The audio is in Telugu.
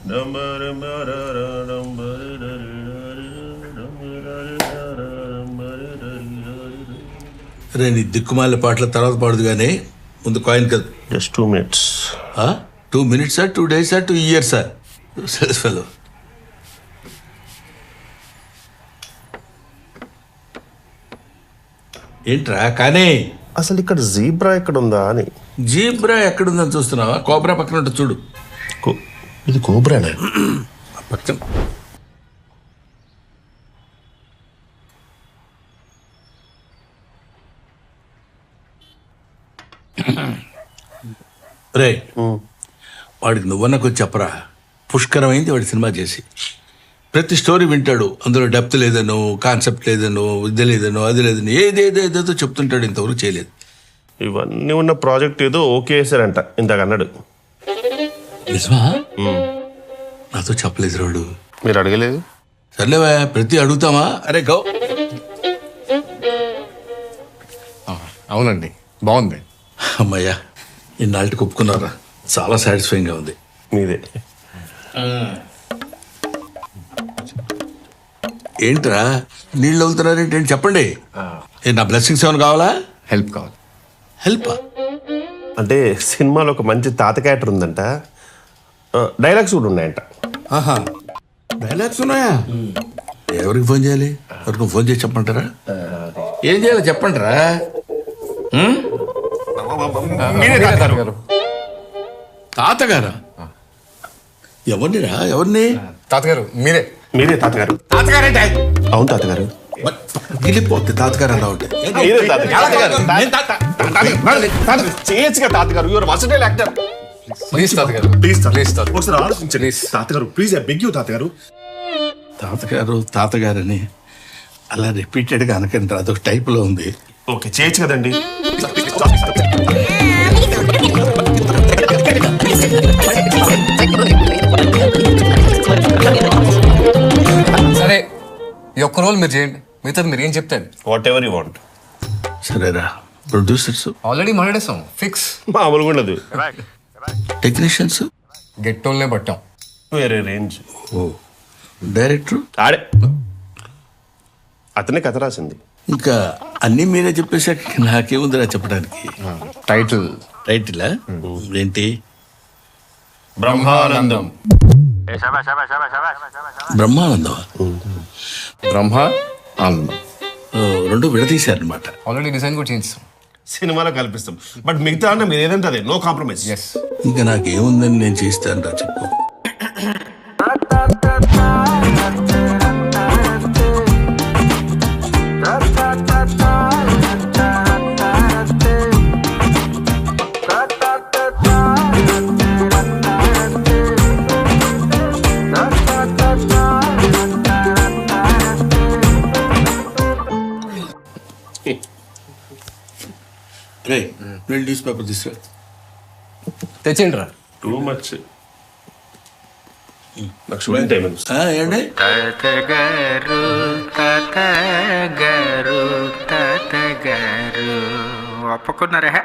రే నీ దిక్కుమాల పాటల తర్వాత పాడదు కానీ ముందు కాయిన్ కదా. Just 2 minutes. 2 minutes 2 days 2 years fellow. ఏంట్రా కానీ అసలు ఇక్కడ జీబ్రా ఎక్కడ ఉందా అని. జీబ్రా ఎక్కడుందని చూస్తున్నావా? కోబ్రా పక్కన ఉంటుంది చూడు. ఇది కోబ్రానే పక్కన. రే వాడికి నువ్వన్నా కొంచెం చెప్పరా. పుష్కరమైంది వాడి సినిమా చేసి. ప్రతి స్టోరీ వింటాడు, అందులో డెప్త్ లేదనో, కాన్సెప్ట్ లేదనో, విద్య లేదనో, అది లేదని ఏదేదో చెప్తుంటాడు. ఇంతవరకు చేయలేదు. ఇవన్నీ ఉన్న ప్రాజెక్ట్ ఏదో ఓకే చేశారంట ఇందాక అన్నాడు. నిజమా? నాతో చెప్పలేదు రాడు. మీరు అడగలేదు? సర్లేవా, ప్రతి అడుగుతామా? అరే గౌ. అవునండి, బాగుంది. అమ్మయ్యా, ఇన్నాళ్ళకి ఒప్పుకున్నారా? చాలా సాటిస్ఫైయింగ్గా ఉంది. మీదే. ఏంట్రా నీళ్ళు వదులుతున్నారేంటి? చెప్పండి. నా బ్లెస్సింగ్స్ ఏమైనా కావాలా? హెల్ప్ కావాలి. హెల్ప్? అంటే సినిమాలో ఒక మంచి తాత క్యారెక్టర్ ఉందంట, డైలాగ్స్ కూడా ఉన్నాయంట. ఆహా, డైలాగ్స్ ఉన్నాయా? ఎవరికి ఫోన్ చేయాలి? ఎవరికి ఫోన్ చేసి చెప్పంటారా? ఏం చేయాలో చెప్పండిరా. తాతగారా? ఎవరినిరా? ఎవరిని? తాతగారు మీరే. మీరే తాతగారు? తాతగారంటే అవును తాతగారు. వెళ్ళిపోద్ది తాతగారు అలా ఉంటే. చేయొచ్చుగా తాతగారు, యువర్ వర్సటైల్ యాక్టర్. ప్లీజ్ తాతగారు, ప్లీజ్ ప్లీజ్ ఒకసారి ఆలోచించండి తాతగారు, ప్లీజ్ ఐ బెగ్ యూ తాతగారు. తాతగారని అలా రిపీటెడ్గా అనకండి, అదొక టైప్లో ఉంది. ఓకే చేయొచ్చు కదండి. సరే, ఈ ఒక్క రోల్ మీరు చేయండి, మిగతాది మీరు ఏం చెప్తాను. Whatever you want. సరేరా. ప్రొడ్యూసర్స్ ఆల్రెడీ మాట్లాడేస్తాం, ఫిక్స్. మామూలుగా ఉండదు. టెక్నీషియన్స్ గెట్టోల్నే పట్టాం. వేరే రేంజ్. ఓ డైరెక్టర్ ఆడే అతనే కథ రాసింది. ఇంకా అన్నీ మీరే చెప్పేశాక నాకేముందిరా చెప్పడానికి. టైటిల్ టైటిలా ఏంటి? బ్రహ్మానందం. బ్రహ్మానందం. బ్రహ్మ ఆనందం రెండు విడదీశారనమాట. ఆల్రెడీ డిజైన్ కూడా చేయించాం. సినిమాలో కల్పిస్తాం, బట్ మిగతా అన్న మీరు ఏదంటే అదే, నో కాంప్రమైజ్. ఎస్. ఇంకా నాకేముందని నేను చేస్తాను రా, చెప్పు. రే నేను న్యూస్ పేపర్ తీసుకురా. తెచ్చేయండి రా. Too much. నాకు షూటింగ్ టైం ఉంది. ఏంటి? తాతగారు ఒప్పుకున్నారా?